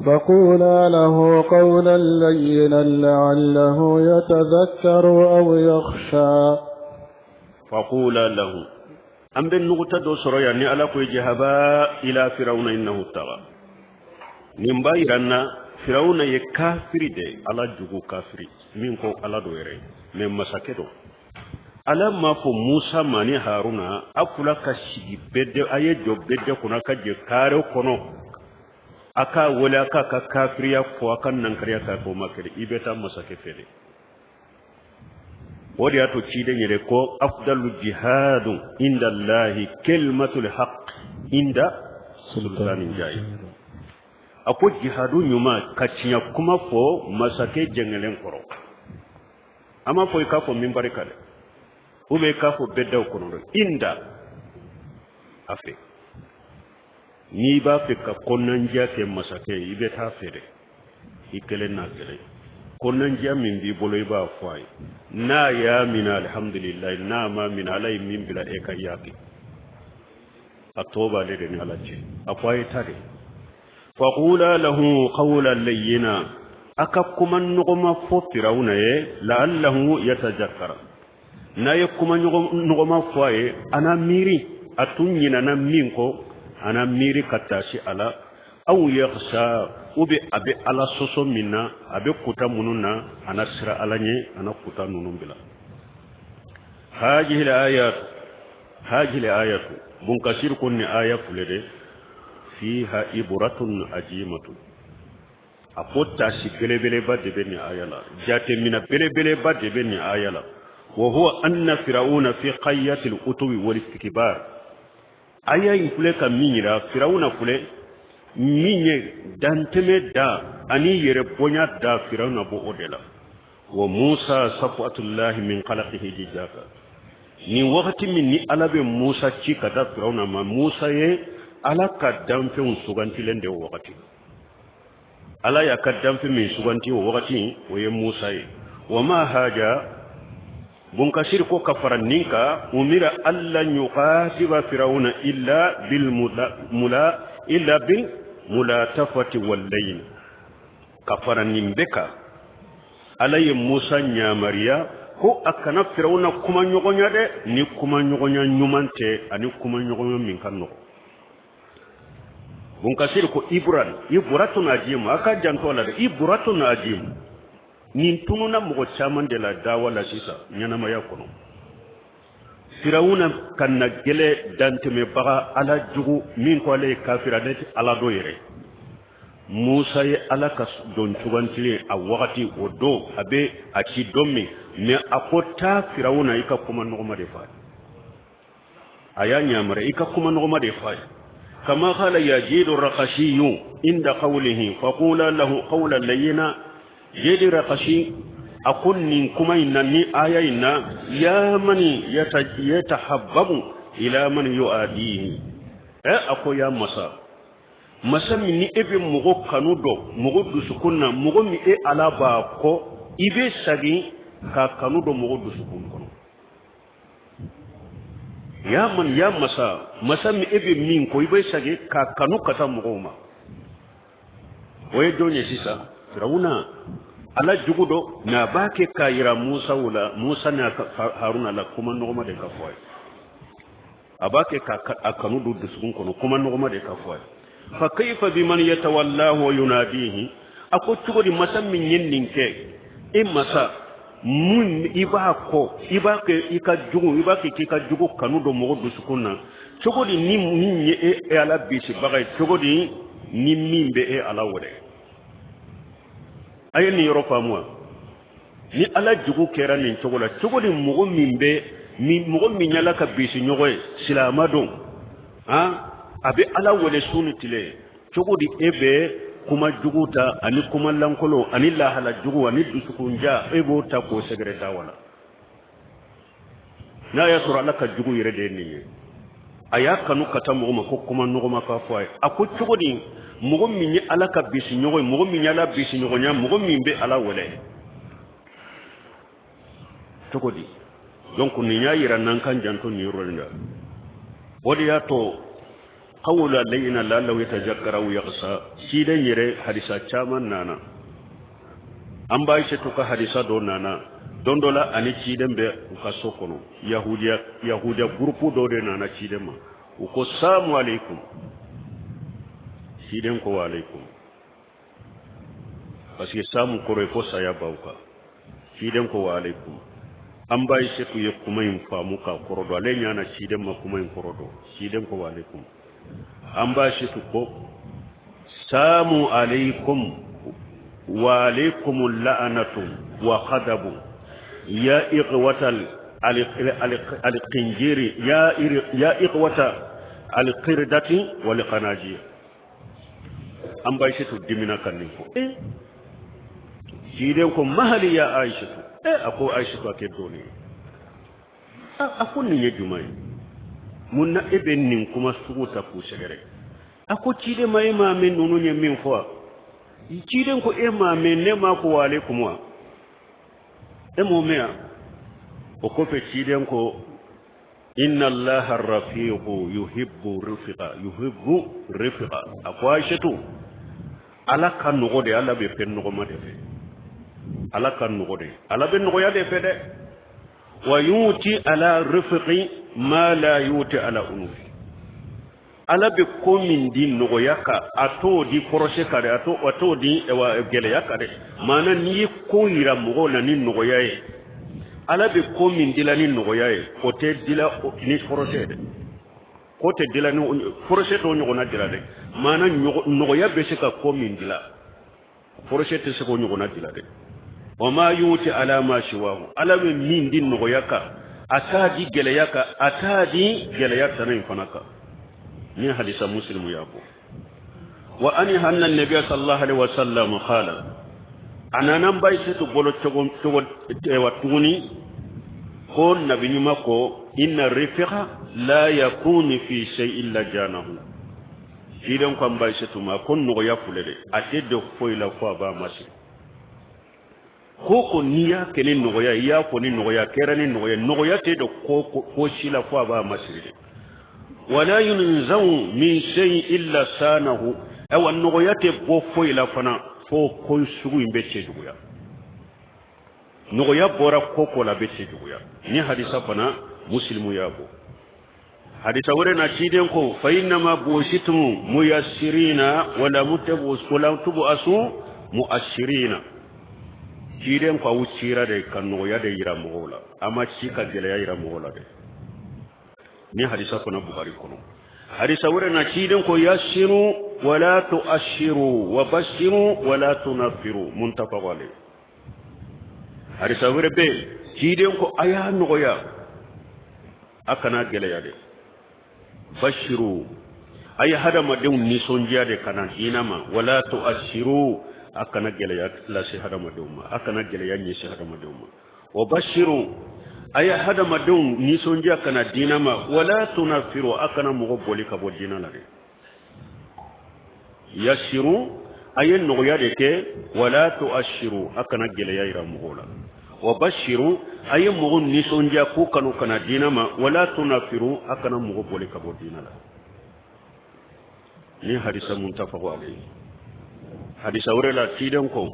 فقولا له قولا لينا لعله يتذكر أو يخشى. فقولا له أم بالنغتة دوسر يعني على كوي جهبا إلى فرعون إنه طغى نمبايرنا فرعون يكافر دي على جوجو كافر منكو على دويري من مساكدو على ما فو موسى ماني هارون أكولا كشي بيدي أي جو بيدي كنا كجي كارو كنو أكا ولا أكا كافريا فوكا ننكريا كافو مكري إبتا مساكفري ودي أتو تشيدي يريكو أفضل الجهاد عند الله كلمة الحق عند سلطان جاي أكو جهاد نيوما كتشيا كما فو مساكي جنگلين كرو أما فو يكافو من باركالي ube kafo beddaw kono inda afe ni ba fe ka konanja ke masake ibe ta fere ikele na gele konanja min bi boloy ba fay na ya min alhamdulillah na ma min alay min bila e kayaki atoba le ni alaji akwai tare faqula lahu qawlan layyina akakuman nuguma fo firawna ye la'allahu yatajakkara na ye kuma nuguma fwaye ana miri atunyina na minko ana miri katashi ala aw yakhsha ubi abe ala soso minna abe kuta mununa ana sira alanye ana kuta nunun bila hajihi ayatu bunkasir kunni aya fulede fiha ibratun ajimatun apota si belebele badde benni ayala jate mina belebele badde benni ayala وهو أن فرعون في قية الأطو والاستكبار أيا يفلك مينيرا فرعون فلك ميني دانتمي دا أني يربونيا دا فرعون بو أودلا وموسى صفوة الله من قلقه جيجاكا ni wakati min ni alabe Musa ci kada Firauna ma Musa ye ala ka damfe suganti lende wakati ala ya ka damfe min suganti wakati waye Musa ye wama haja bunkashir ko kafaran ninka umira allan yuqatiba Firauna illa bil mulatafati wal layl kafaran nimbeka alaye Musa nyamariya ko akana Firauna kuma nyogonya de ni kuma nyogonya nyumante ani kuma nyogonya min kanno bunkasir ko ibratun ajim aka janto la de ibratun ajim ni tununa mo chaman de la dawala sisa nyana ma yakono Firauna kanna gele dante me baga ala jugu min ko le kafira de ala do yere Musa ye ala ka don tugantile a wakati odo abe aki domme me akota Firauna ika kuma nogoma de fa aya nyamare ika kuma nogoma de fa kama qala yajidu raqashiyu inda qawlihi faqula lahu qawlan layyina yajidu raqashi akunni kuma inni aya inna ya mani yatahabbabu ila man yuadihi akoya masami ni ebe mugo kanudo mugo dusukunna mugo mi ala ba ko ibe sagi ka kanudo mugo dusukun kono ya masami ebe min ko ibe sagi ka kanu kata mugo ma waye donye sisa Firauna ala jugudo na bake kayira Musa na Haruna la kuma nogoma de kafoy abake ka kanudo dusukun kono kuma nogoma de kafoy فكيف بمن يتولاه ويناديه أكو تقولي مسا من ينينك إما سا من إباكو إيكا جوغو كانو دو مغد سكونا تقولي نيم على بيسي بغاي تقولي نيم بي على ودي أين يروفا موا ni ala jugu kera nin chogola chogodi mugo mimbe mugo minyala ka bisi nyogoy silamado abe ala wale sunu tile chogodi ebe kuma juguta ani kuma lankolo ani la hala jugu ani dusukunja ebo ta ko segreta wala na ya sura laka jugu yire de ni aya kanu kata mo ko kuma nogoma ka fay ako chogodi mugo minni ala ka bisi nyogoy mugo minyala bisi nyogonya mugo mimbe ala wale chogodi donc ni nya yira nan kan janto ni rolnda bodi ya to qawla layna lallahu yatajakkara wa yaghsa ciiden yere hadisa chaman nana an ba shi to ka hadisa do nana dondola ani ciiden be ka sokono yahudiya grupu do de nana ciiden ma ko assalamu alaikum ciiden ko wa alaikum parce que samu kore ko saya bauka ciiden ko wa alaikum an ba shi ku ye kuma yin famu ka korodo ale nyana ciiden ma kuma yin korodo ciiden ko wa alaikum an ba shi ko samu alaikum wa alaikumul la'natu wa qadabu ya iqwatal al-qinjiri ya iqwata al-qirdati wal qanaji an ba shi dimina kannin ko jiden ko mahali ya aisha ako aisha ko ke dole akun ni jumai mun na eben nin kuma suguta ku shegere ako cide mai ma men nunu nye min fo ciden ko e ma men ne ma ko wale kuma e mo mea o ko fe ciden ko inna allaha rafiqu yuhibbu rifqa akwa shetu ala kan no de ala be pen no ma de fe ala kan no de ala be no ya de fe de wa yuti ala rifqi ma la yuti ala unufi ala be komin din no yaka ato di projet kare ato di ewa gele yaka de mana ni ko ira mo na ni no yae ala be komin dilani no yae ko te dila ni projet de ko te dila ni projet to nyoko na dila de mana no ya be se ka komin dila projet te se ko nyoko na dila de wa ma yuti ala ma shiwahu ala be min din no yaka atadi gele yaka atadi gele yaka nan fanaka ni hadisa muslim yabo wa ani hanna nabiy sallallahu alaihi wasallam qala ananan bai sai to bolo to watuni ko nabi ni mako inna rifiqa la yakunu fi shay'in la janahu idan kan bai sai to ma kon no ya fulede ate de foila ko ba masi ko niya kenen no ya ko ni no ya kerani no ya te do ko shila ko ba masi ولا ينزو من شيء إلا سانه أو النغيات بوفو إلى فنا فو كل سوء بيتشجويا نغيا بورا كوكو لا بيتشجويا ني حديثا فنا مسلم يابو حديثا ورنا تشيدنكو فإنما بوشتم ميسرين ولا تبؤسوا مؤشرين تشيدنكو أو تشيرا دي كان نغيا دي يرامغولا أما تشيكا جليا يرامغولا دي ni hadisa kuna Bukhari kono hadisa wure na ciden ko yashiru wala tuashiru wa bashiru wala tunfiru muntafaq alayh hadisa wure be ciden ko aya noya akana gele yade bashiru ay hada madun ni sonjiya de kana inama wala tuashiru akana gele ya la shi hada madun akana gele ya ni shi hada madun wa bashiru aya hada madun ni sonja kana dinama wala tunafiru akana mugoboli ka bo dinala de yashiru ayen no yade ke wala tuashiru akana gele yaira mugola wa bashiru ayen mugun ni sonja ku kanu kana dinama wala tunafiru akana mugoboli ka bo dinala ni hadisa muntafaq alayhi hadisa urela tidan ko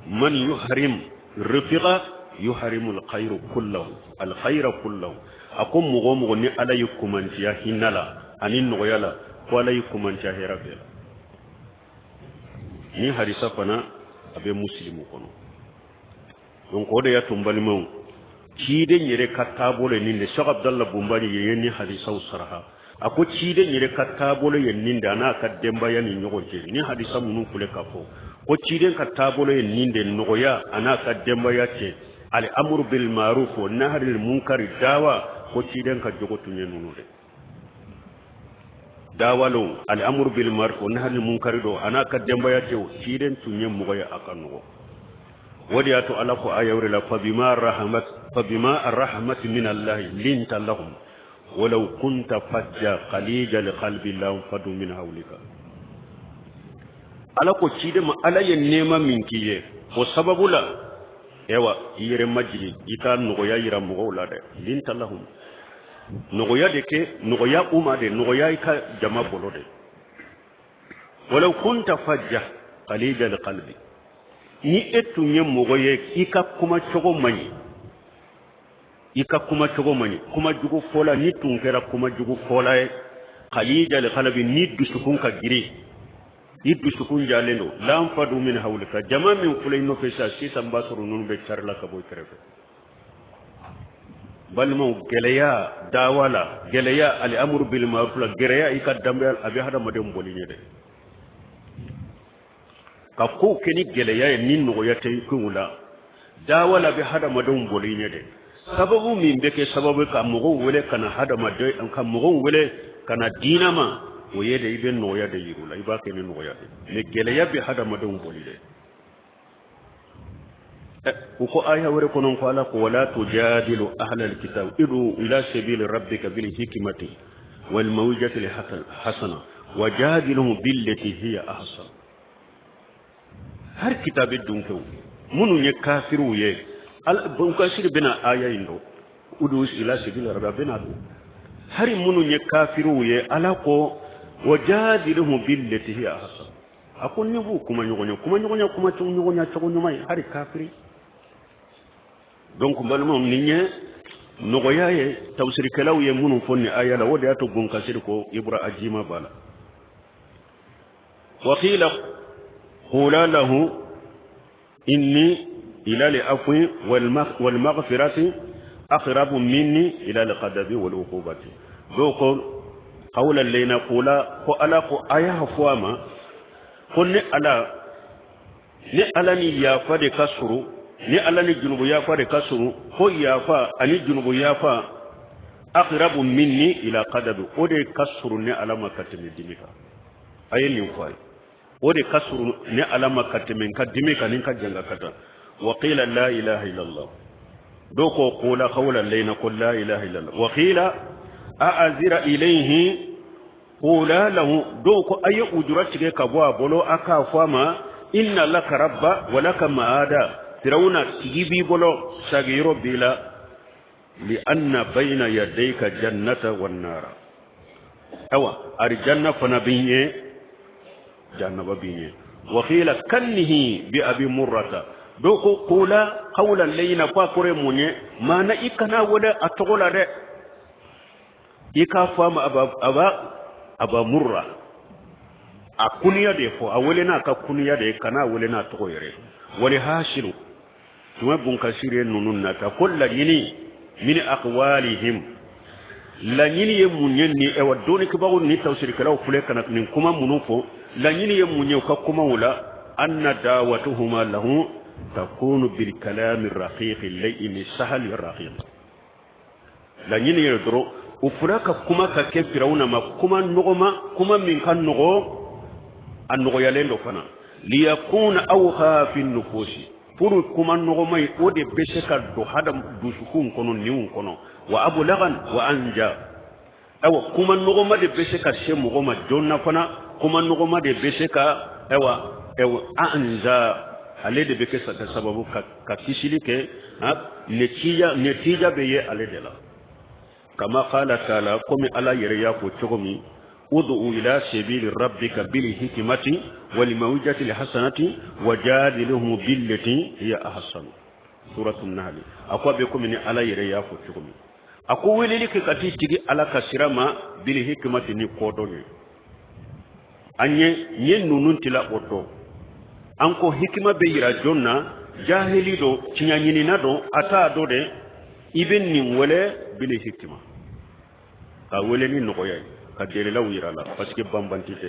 man yuhrim rifiqa yuharimu alkhayru kullahu alkhayra kullahu akum mugomo ni ala yukumantiya hinala anin noyala ko ala yukumantiya herabe ni hadisa fana abe muslimu kono donc ode ya tumbali maw ciide nyere katabole ni ne Sheikh Abdallah Bumbani yeni hadisa usraha ako ciide nyere katabole yenni ndana ka demba yani nyogoje ni hadisa munu kule kafo ko ciide katabole yenni nde noya ana ka demba yace al amru bil ma'ruf wa nahy anil munkar dawa ko ciden ka jogo tunye nunude dawalo al amru bil ma'ruf wa nahy anil munkar do ana ka demba ya ce ciden tunye mugoya akanu wadi ato ala ko ayawre la fa bima arrahmat min allah linta lahum walau kunta fajja qalija qalbi la fadu min hawlika ala ko cide ma ala yen nema minkiye ko sababula ewa yire majri ita no ya yira mo la de linta lahum nogoya de ke nogoya uma de nogoya ka jama bolo de walau kunta fajja qalidal qalbi ni etunye mogoye ika kuma chogo mani kuma jugu fola ni tunkera kuma jugu fola e qalidal qalbi ni dusukun ka giri ni dusukun jalendo lam fadu min hawlika jama min fulay no fesa si tambasuru nun be charla ka boy krefe balmo geleya dawala geleya al amru bil ma'ruf la geleya ika dambal abi hada madem bolinye de ka ko keni geleya ni no ya tay kula dawala bi hada madem bolinye de sababu min beke sababu ka mugo wele kana hada madai an kan mugo wele kana dinama woye de ibe no ya de yirula iba keni no ya de ne geleya bi hada madem bolide uko aya wore konon ko ala ko wala tujadilu ahla alkitab idu ila sabili rabbika bil hikmati wal mawjati al hasana wajadiluhum billati hiya ahsan har kitabe dunko munu nye kafiru ye al bunka shir bina aya indo udu ila sabili rabbina har munu nye kafiru ye ala ko wajadiluhum billati hiya ahsan akon ni bu kuma nyogonya kuma nyogonya mai har kafiri donc balmo niñe nogoya ye tawsir kalaw ye munum fonni ayala wode ato gon kasir ko ibra ajima bala wa qila qula lahu inni ila li afwi wal maghfirati aqrabu minni ila al qadabi wal uqubati doko qawlan layna qula ko ala ko ayaha fuama konne ala ni ya fade kasuru ni Allah ni junubu ya fa de kasuru ko ya fa ani junubu ya fa aqrabu minni ila qadabi ode kasuru ni alama katimi dimika ayeni ufai ode kasuru ni alama katimi ka dimika nin ka janga kata wa qila la ilaha illa allah doko qula qawlan layna qul la ilaha illa allah wa qila a'azira ilayhi qula lahu doko ayu ujurati ke kabwa bolo aka fama inna laka rabba wa laka maada ترون تجيبي بلو ساغيرو بلا لأن بين يديك جنة والنار أوا الجنة فنبيه جنة ببيه وقيل كنه بأبي مرة دوكو قولا لينا فاكوري موني ما نئكنا ولا أتغول رأي إكا فام أبا مرة أكونيا دي فو أولنا ككونيا دي كنا أولنا تغيري ولهاشرو ثم بنكسير نوننا كل يني من أقوالهم لا يني يمنيني أو دوني كبارو نتوسير كلاو فلك نكمن كما منوفو لا يني يمنيو ككما ولا أن دعوتهما له تكون بالكلام الرقيق اللين السهل الرقيق لا يني يدرو وفلك كما كفرون ما كما نغما كما من كان نغو النغو يلين فنا ليكون أوها في النفوس pour kuma nogo mai o de beseka do hadam du sukun kono niun kono wa abulagan wa anja awa kuma nogo ma de beseka she mogo ma jonna fana kuma nogo ma de beseka awa anja ale de bekesa ka sababu ka kisili ke netija beye ale de la kama qala taala komi ala yere ya ko chogomi ud'u ila sabili rabbika bil hikmati wal mawjati al hasanati wajadilhum billati hiya ahsan suratul nahl akwa be ko min ala yere ya ko chugumi ako weleli ke kati tigi ala kasirama bil hikmati ni kodoni anye nyen nunun tila oto anko hikma be yira jonna jahili do tinyanyini na do ata do de iben ni wele bil hikma ka weleni nokoyay ka dele law yirala parce que bambanti te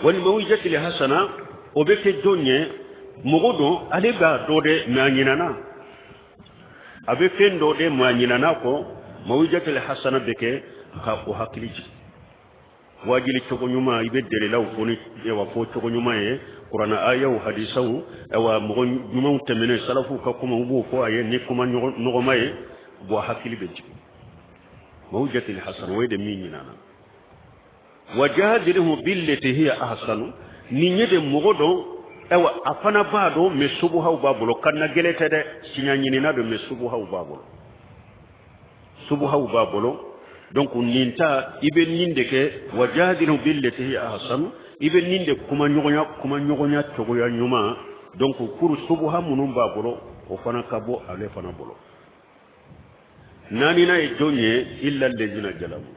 wal mawjati li hasana o be ke jonye mogodo ale ga do de manyinana abe fendo de manyinana ko mawjati li hasana be ke ka ko hakiliji wajili to nyuma ibe dele law ko ni e wa ko to nyuma e qur'ana ayaw hadisaw e wa mo nyuma temene salafu ka kuma wo ko aye ni kuma no maye bo hakili be ji موجة الحسن ويد مينينا وجادله بالتي هي أحسن نيجي مغدو أو أفنى بعضو مسبوها وبابلو كنا جلته ده سنيانينا ده مسبوها وبابلو subhaw ba bolo donc ninta ibe ninde ke wajadilu billati hi ahsan ibe ninde kuma nyogonya togoya nyuma donc pour subha munum ba bolo o fana kabo ale fana bolo nani na e jonye illa allazina jalamu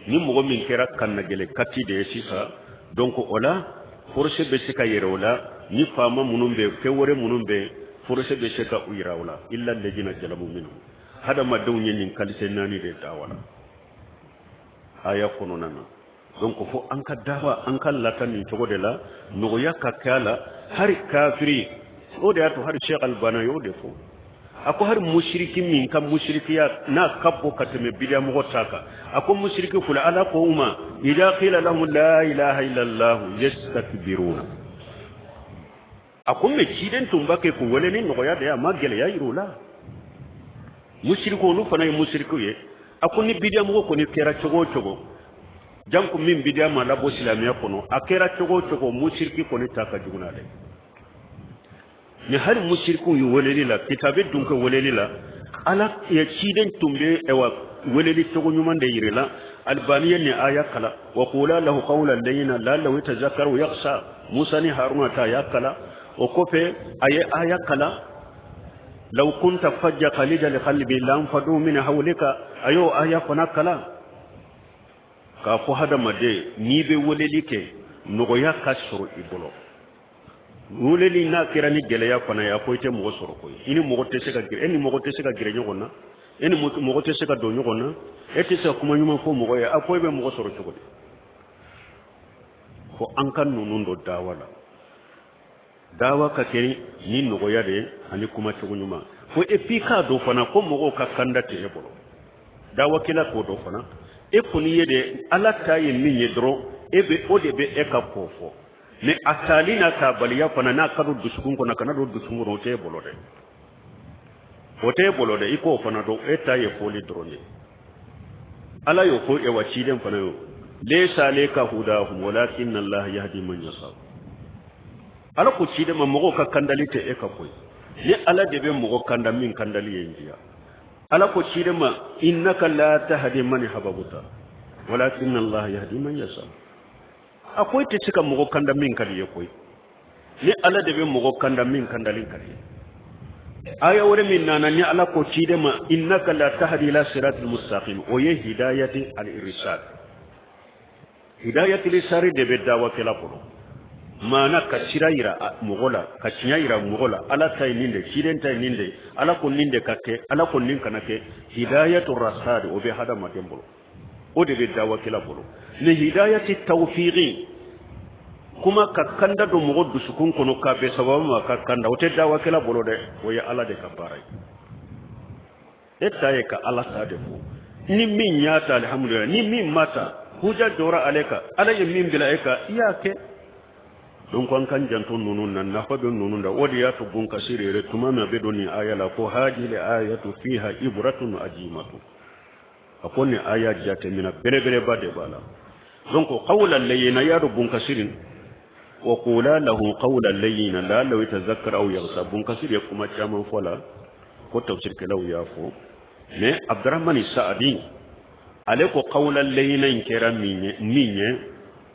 ni mogo min kera kanna gele kati de sisa donc ola force be sika yerola ni fama munum be kewore munum be force be sika uyirawla illa allazina jalamu minhu hada ma daw nyin kalise nani de tawala aya kono nana donc fo an ka dawa an kan lata ni togo de la no yakka kala har kafiri o de ato har sheikh albana yo de fo ako har mushriki min kam mushrikiya na kabbo kateme bidia mo taka ako mushriki kula ala ko uma ida qila lahum la ilaha illa allah yastakbiruna ako me kiden tumbake ko wole ni no ya de ma gele ya irula mushriko no fana mushriko ye ako ni bidia mo ko ni kera chogo janku min bidia ma labo islamiya kono akera chogo mushriki ko ni taka juguna de ni har mushriku yu weleli la kitabe dunka weleli la ala ya ciden tumbe ewa weleli togo nyumande yirela albaniya ni aya kala wa qula lahu qawlan layna la law tazakkaru yakhsha musa ni haruna ta ya kala o kofe aya kala law kunta fajja qalida li qalbi lam fadu min hawlika ayo aya kona kala ka ko hada made ni be weleli ke no ya kasuru ibolo wuleli na kirani geleya fana ya ko ite mo soro ko ini mo te se ka gire eni mo te se ka gire nyogona eni mo te se ka do nyogona eti se kuma nyuma ko mo ya akoy be mo soro chogodi ko ankan nunun do dawa ka keri ni no ya de ani kuma chogo nyuma ko e pika do fana ko mo ka kandate e bolo dawa kila ko do fana e kuni yede ala tayi min yedro e be ode be e ka kofo ne asalina ka baliya fana na kadu dusukun ko na kana do dusukun ro te bolode iko fana do eta ye foli drone ala yo ko e waci den fana yo laysa laka hudahum walakin allah yahdi man yasha ala ko ci de mo ka kandalite e ka koy ni ala de be mo kanda min kandali yenjiya ala ko ci de ma innaka la tahdi man hababuta walakin allah yahdi man yasha akwai te cika mugo kanda min kadi yakoy ni ala de be mugo kanda min kandalin kadi aya wore min nana ni ala ko cide ma innaka la tahdi ila siratal mustaqim o ye hidayati al irshad hidayati lisari de be dawa kala ko mana ka ciraira mugola ka cinyaira mugola ala tay ninde ciden tay ninde ala ko ninde kake ala ko nin kanake hidayatur rasad o be hada madembolo o de be dawa kala bolo li hidayati tawfiqi kuma ka kanda do mo goddu sukun kono ka be sababu ma ka kanda o te dawa kala bolo de o ya ala de ka baray etta ye ka ala ta de fu ni min yata alhamdulillah ni min mata huja dora aleka ala ye min bila eka iyake don kon kan janton nunun nan na fa don nunun da wodi ya to gun kasirere tumama be doni ayala ko hajile ayatu fiha ibratun ajimatu akoni aya jate mina bele bade bala donc qawlan layina ya rubun kasirin wa qula lahu qawlan layina la law yatazakkar aw yaghsa bun kasir ya kuma chaman fola ko tafsir ke law ya fo mais abdurrahman sa'di aleko qawlan layina kera minye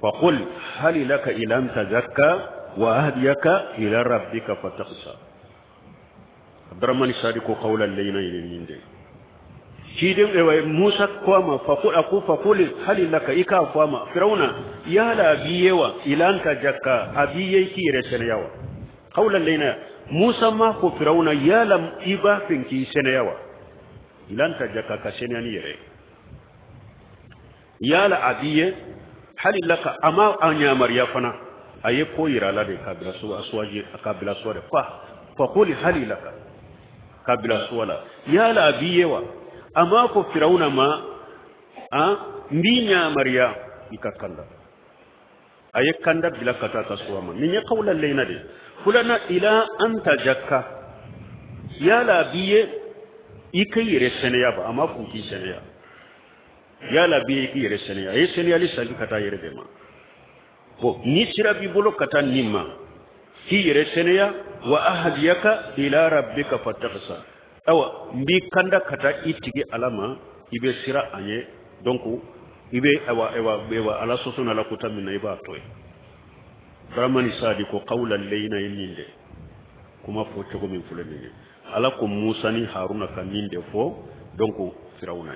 fa qul hal laka ila an tazakka wa ahdiyaka ila rabbika fatakhsha abdurrahman sa'di ko qawlan layina yinde kidin ewa Musa kwama fakul halilaka ika kwama Firauna yala biyewa ilanka jakka abiye ki resene yawa qawlan layna Musa ma ko Firauna yala iba finki sene yawa ilanta jakka ka sene ani yere yala abiye halilaka ama anya mariya fana aye ko yirala de kabila su aswaji kabila su de fakul halilaka kabila su wala yala abiyewa amma ko Firauna ma mbinya mariya ikakanda aye kanda bila kata taswama ninya qawlan layna de fulana ila anta jakka yala biye ikai resene ya ba amma ku ki sene ya yala biye ikai resene ya resene ali sali kata yere de ma ko ni sira bi bolo kata nimma ki resene ya wa ahdiyaka ila rabbika fatakhsa awa mbi kanda kata itigi alama ibe sira anye donc ibe ewa ala sosona la kutamina iba toy ramani sadi ko qawlan layna yinde kuma fo to min fulani ala ko musa ni haruna kan ninde fo donc firawna